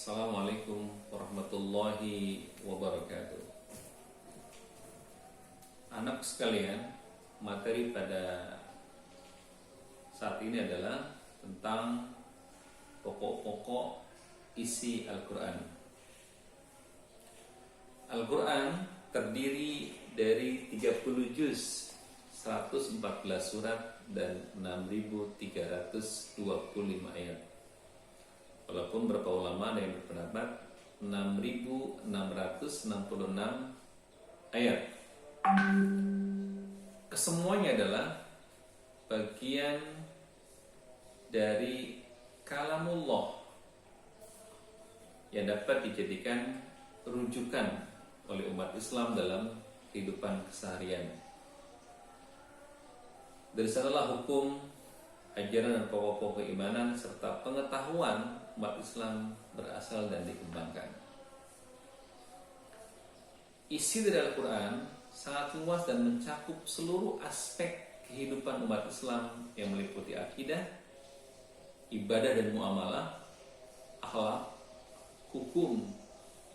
Assalamualaikum warahmatullahi wabarakatuh. Anak sekalian, materi pada saat ini adalah tentang pokok-pokok isi Al-Quran. Al-Quran terdiri dari 30 juz, 114 surat dan 6.325 ayat. Walaupun beberapa ulama ada yang berpendapat 6.666 ayat. Kesemuanya adalah bagian dari kalamullah yang dapat dijadikan rujukan oleh umat Islam dalam kehidupan keseharian. Dari sanalah hukum, ajaran dan pokok-pokok keimanan serta pengetahuan umat Islam berasal dan dikembangkan. Isi dari Al-Quran sangat luas dan mencakup seluruh aspek kehidupan umat Islam yang meliputi akidah, ibadah dan muamalah, akhlak, hukum,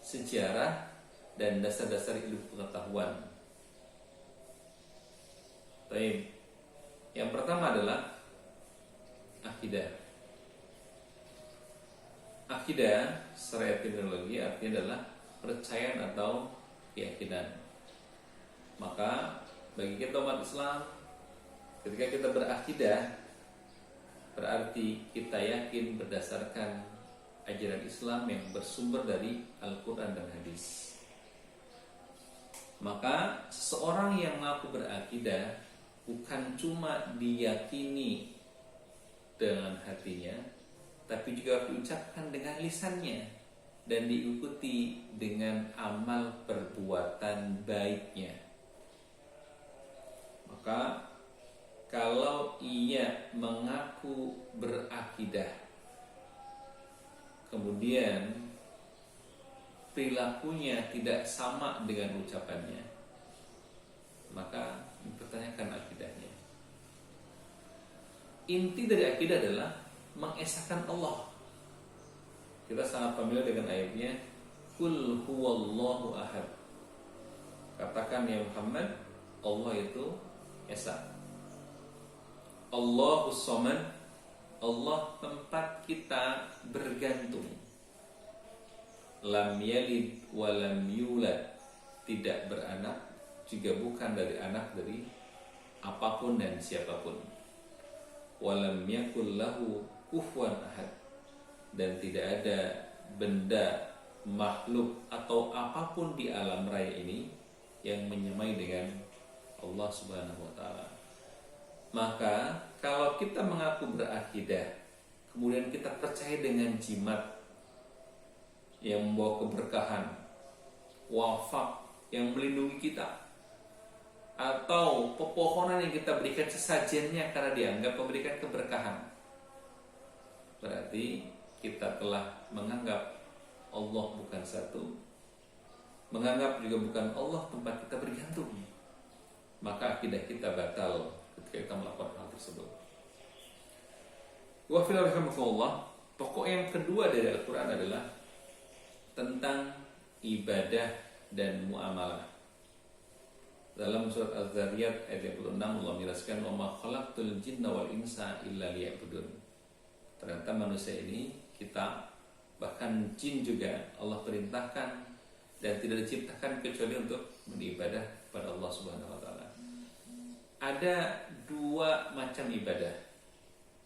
sejarah, dan dasar-dasar hidup pengetahuan. Baik. Yang pertama adalah akidah. Akidah secara etimologi artinya adalah percayaan atau keyakinan. Maka bagi kita umat Islam, ketika kita berakidah, berarti kita yakin berdasarkan ajaran Islam yang bersumber dari Al-Quran dan Hadis. Maka seseorang yang mengaku berakidah bukan cuma diyakini dengan hatinya, tapi juga diucapkan dengan lisannya dan diikuti dengan amal perbuatan baiknya. Maka kalau ia mengaku berakidah, kemudian perilakunya tidak sama dengan ucapannya, maka dipertanyakan akidahnya. Inti dari akidah adalah mengesahkan Allah. Kita sangat familiar dengan ayatnya, Qul huwallahu ahad. Katakan ya Muhammad, Allah itu esa. Allahus somad, Allah tempat kita bergantung. Lam yalid wa lam yulad, tidak beranak, juga bukan dari anak dari apapun dan siapapun. Walam yakul lahu kufuwan ahad, dan tidak ada benda, makhluk atau apapun di alam raya ini yang menyamai dengan Allah Subhanahu wa taala. Maka kalau kita mengaku berakidah, kemudian kita percaya dengan jimat yang membawa keberkahan, wafak yang melindungi kita, atau pepohonan yang kita berikan sesajennya karena dianggap memberikan keberkahan, berarti kita telah menganggap Allah bukan satu, menganggap juga bukan Allah tempat kita bergantung. Maka akidah kita batal ketika kita melakukan hal tersebut. Wa fil rahmatullah, pokok yang kedua dari Al-Quran adalah tentang ibadah dan muamalah. Dalam surat Az-Zariyat ayat 26 Allah menjelaskan, "Wa ma khalaqtul jinna wal insa illa liya'budun." Ternyata manusia ini, kita, bahkan jin juga Allah perintahkan dan tidak diciptakan kecuali untuk beribadah kepada Allah Subhanahu wa taala. Ada dua macam ibadah.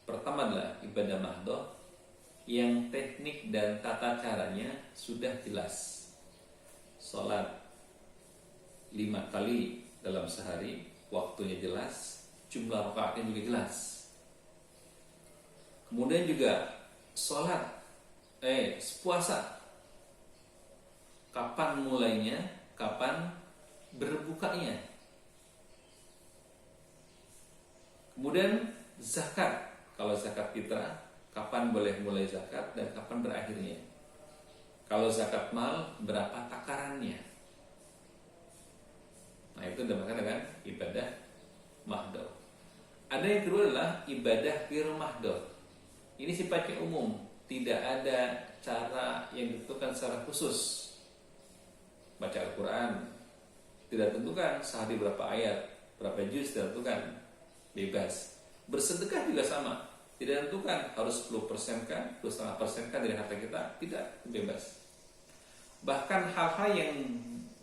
Pertama adalah ibadah mahdhah yang teknik dan tata caranya sudah jelas. Salat 5 kali dalam sehari, waktunya jelas, jumlah rakaatnya juga jelas. Kemudian juga puasa, kapan mulainya, kapan berbukanya. Kemudian zakat, kalau zakat fitrah, kapan boleh mulai zakat dan kapan berakhirnya. Kalau zakat mal, berapa takarannya. Nah, itu dinamakan dengan ibadah mahdhah. Ada yang kedua adalah ibadah ghairu mahdhah. Ini sifatnya umum, tidak ada cara yang ditentukan secara khusus. Baca Al-Quran tidak tentukan sehari berapa ayat, berapa juz, tidak tentukan, bebas. Bersedekah juga sama, tidak tentukan harus 10% kan, 2,5% kan dari harta kita, tidak, bebas. Bahkan hal-hal yang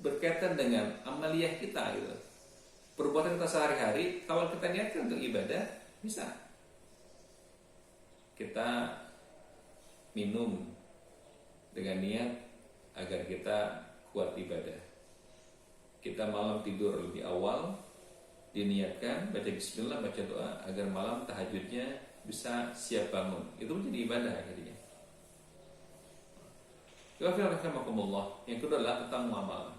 berkaitan dengan amaliyah kita gitu, perbuatan kita sehari-hari, kalau kita niatkan untuk ibadah, bisa. Kita minum dengan niat agar kita kuat ibadah. Kita malam tidur lebih awal, diniatkan baca bismillah, baca doa agar malam tahajudnya bisa siap bangun. Itu menjadi ibadah akhirnya. Yang kedua adalah tentang muamalah.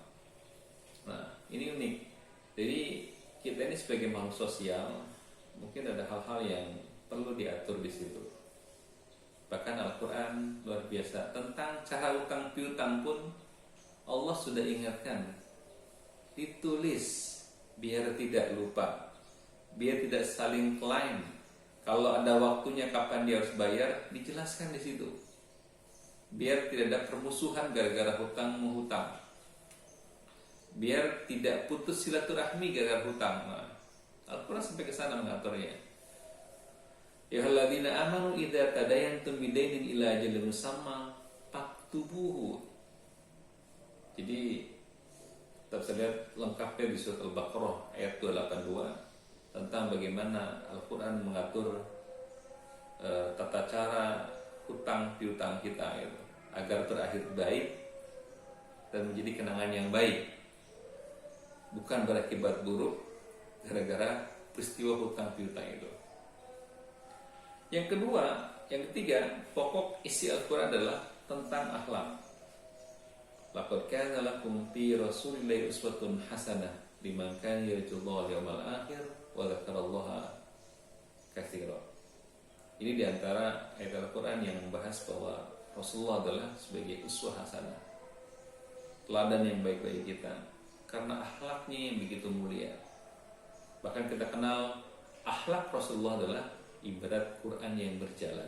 Nah, ini unik. Jadi kita ini sebagai makhluk sosial, mungkin ada hal-hal yang perlu diatur di situ. Bahkan Al-Quran luar biasa tentang cara utang piutang pun Allah sudah ingatkan, ditulis biar tidak lupa, biar tidak saling klaim. Kalau ada waktunya kapan dia harus bayar, dijelaskan di situ. Biar tidak ada permusuhan gara-gara hutang menghutang. Biar tidak putus silaturahmi gara-gara hutang. Nah, Al-Quran sampai ke sana mengaturnya. Ya alladzina amanu idza tadayantum bidainin ila ajalin musamma faktubuhu. Jadi kita bisa lihat lengkapnya di surat Al-Baqarah ayat 282 tentang bagaimana Al-Quran mengatur tata cara hutang piutang kita gitu, agar berakhir baik dan menjadi kenangan yang baik, bukan berakibat buruk gara-gara peristiwa hutang piutang itu. Yang kedua, yang ketiga, pokok isi Al-Quran adalah tentang akhlak. Laqad kana lakum fi Rasulillahi uswatun hasanah liman kana yarjullaha wal yawmal akhir wa dzakarallaha katsira. Ini diantara ayat Al-Quran yang membahas bahwa Rasulullah adalah sebagai uswah hasanah, teladan yang baik bagi kita, karena akhlaknya yang begitu mulia. Bahkan kita kenal akhlak Rasulullah adalah ibarat Quran yang berjalan.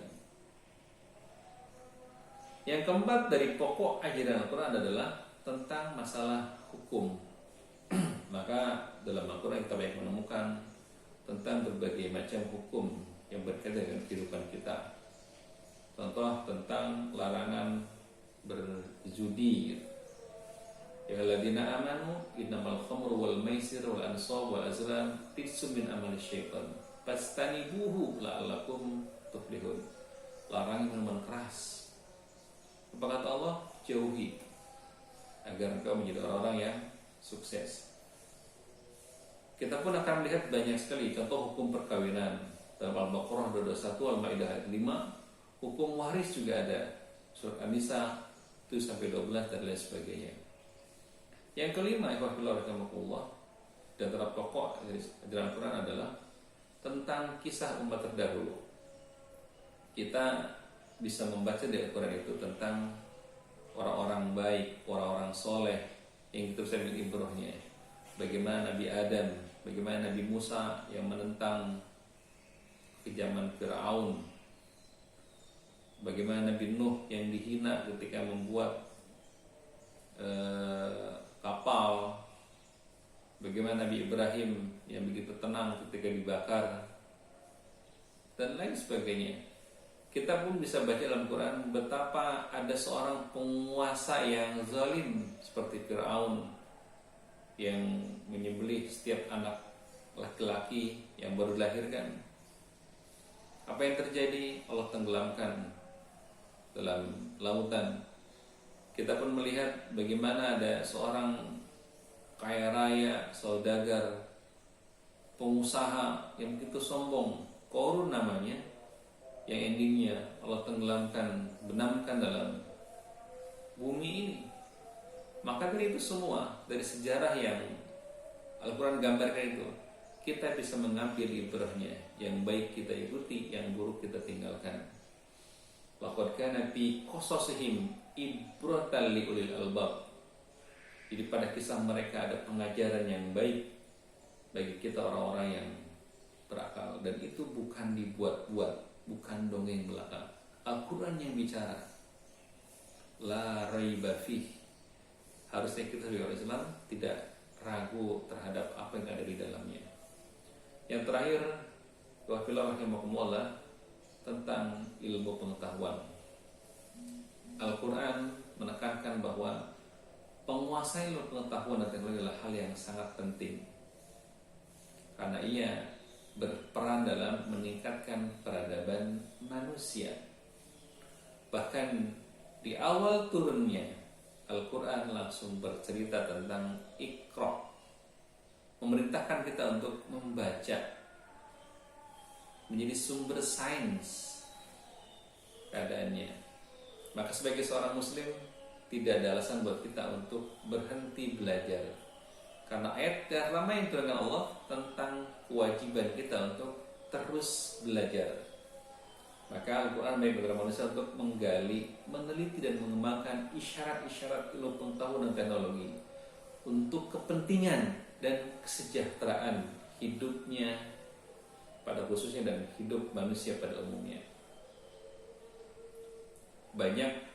Yang keempat dari pokok ajaran Al-Quran adalah tentang masalah hukum. Maka dalam Al-Quran kita banyak menemukan tentang berbagai macam hukum yang berkaitan dengan kehidupan kita. Contoh tentang larangan berjudi. Ya alladzina amanu innamal khamru wal maisir wal ansab wal azlam rijsun min amali syaitan fastanibuhu la'allakum tuflihun. Larang minuman keras. Apa kata Allah? Jauhi agar engkau menjadi orang-orang yang sukses. Kita pun akan melihat banyak sekali contoh hukum perkawinan dalam Al-Baqarah 221, Al-Maidah ayat 5. Hukum waris juga ada, surat An-Nisa 7-12 dan lain sebagainya. Yang kelima, ikhwahillah rahimakumullah, dan antara pokok dari ajaran Al-Quran adalah tentang kisah umat terdahulu. Kita bisa membaca di Al-Quran itu tentang orang-orang baik, orang-orang soleh yang kita bisa ambil ibrahnya. Bagaimana Nabi Adam, bagaimana Nabi Musa yang menentang kejaman Fir'aun, bagaimana Nabi Nuh yang dihina ketika membuat kapal, bagaimana Nabi Ibrahim yang begitu tenang ketika dibakar, dan lain sebagainya. Kita pun bisa baca dalam Quran betapa ada seorang penguasa yang zalim seperti Fir'aun yang menyembelih setiap anak laki-laki yang baru dilahirkan. Apa yang terjadi? Allah tenggelamkan dalam lautan. Kita pun melihat bagaimana ada seorang kaya raya, saudagar, pengusaha yang begitu sombong, Qarun namanya, yang endingnya Allah tenggelamkan, benamkan dalam bumi ini. Maka dari itu semua, dari sejarah yang Al-Quran gambarkan itu, kita bisa mengambil ibrahnya. Yang baik kita ikuti, yang buruk kita tinggalkan. Laqad kana fi qasasihim ibratan liulil albab. Jadi pada kisah mereka ada pengajaran yang baik bagi kita orang-orang yang berakal, dan itu bukan dibuat-buat, bukan dongeng belaka, Al-Quran yang bicara, la raiba fih. Harusnya kita sebagai orang Islam tidak ragu terhadap apa yang ada di dalamnya. Yang terakhir, wafillah rahimakumullah, tentang ilmu pengetahuan. Al-Quran menekankan bahwa penguasai ilmu pengetahuan dan teknologi adalah hal yang sangat penting, karena ia berperan dalam meningkatkan peradaban manusia. Bahkan di awal turunnya Al-Quran langsung bercerita tentang Iqra, memerintahkan kita untuk membaca, menjadi sumber sains keadaannya. Maka sebagai seorang muslim tidak ada alasan buat kita untuk berhenti belajar, karena ayat pertama yang diturunkan Allah tentang kewajiban kita untuk terus belajar. Maka Al-Quran baik bagi manusia untuk menggali, meneliti dan mengembangkan isyarat-isyarat ilmu pengetahuan dan teknologi untuk kepentingan dan kesejahteraan hidupnya pada khususnya dan hidup manusia pada umumnya. Banyak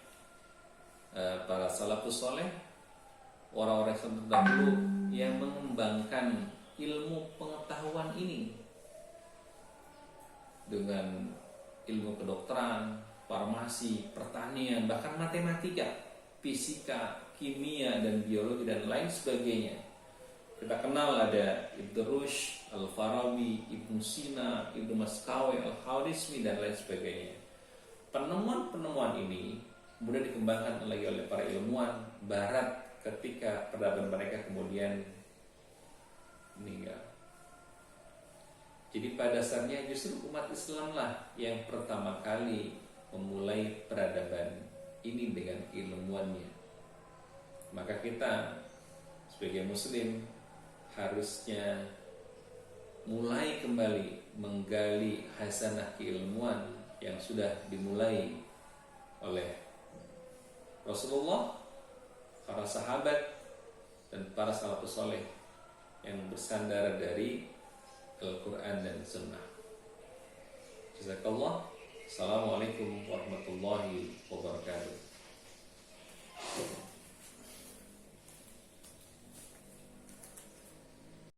para salafus soleh, orang-orang yang terdahulu yang mengembangkan ilmu pengetahuan ini dengan ilmu kedokteran, farmasi, pertanian, bahkan matematika, fisika, kimia, dan biologi, dan lain sebagainya. Kita kenal ada Ibn Rushd, Al-Farabi, Ibn Sina, Ibn Maskawi, Al-Khawarizmi, dan lain sebagainya. Penemuan-penemuan ini kemudian dikembangkan lagi oleh para ilmuwan barat ketika peradaban mereka kemudian meninggal. Jadi pada dasarnya justru umat Islam lah yang pertama kali memulai peradaban ini dengan keilmuannya. Maka kita sebagai muslim harusnya mulai kembali menggali hasanah keilmuan yang sudah dimulai oleh Rasulullah, para sahabat, dan para salafus saleh yang bersandar dari Al-Quran dan Sunnah. Jazakallah. Assalamualaikum warahmatullahi wabarakatuh.